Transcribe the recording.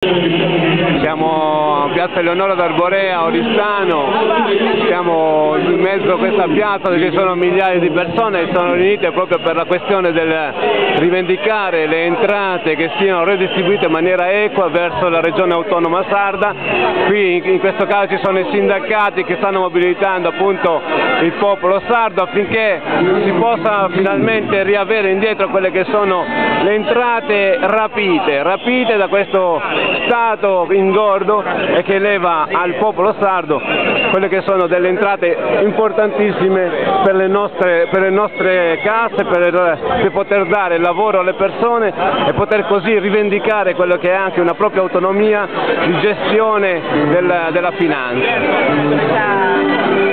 Siamo a Piazza Eleonora d'Arborea a Oristano, siamo in mezzo a questa piazza dove ci sono migliaia di persone che sono riunite proprio per la questione del rivendicare le entrate che siano redistribuite in maniera equa verso la regione autonoma sarda. Qui in questo caso ci sono i sindacati che stanno mobilitando appunto il popolo sardo affinché si possa finalmente riavere indietro quelle che sono le entrate rapite da questo Stato ingordo e che leva al popolo sardo quelle che sono delle entrate importantissime per le nostre casse, per poter dare lavoro alle persone e poter così rivendicare quello che è anche una propria autonomia di gestione della finanza.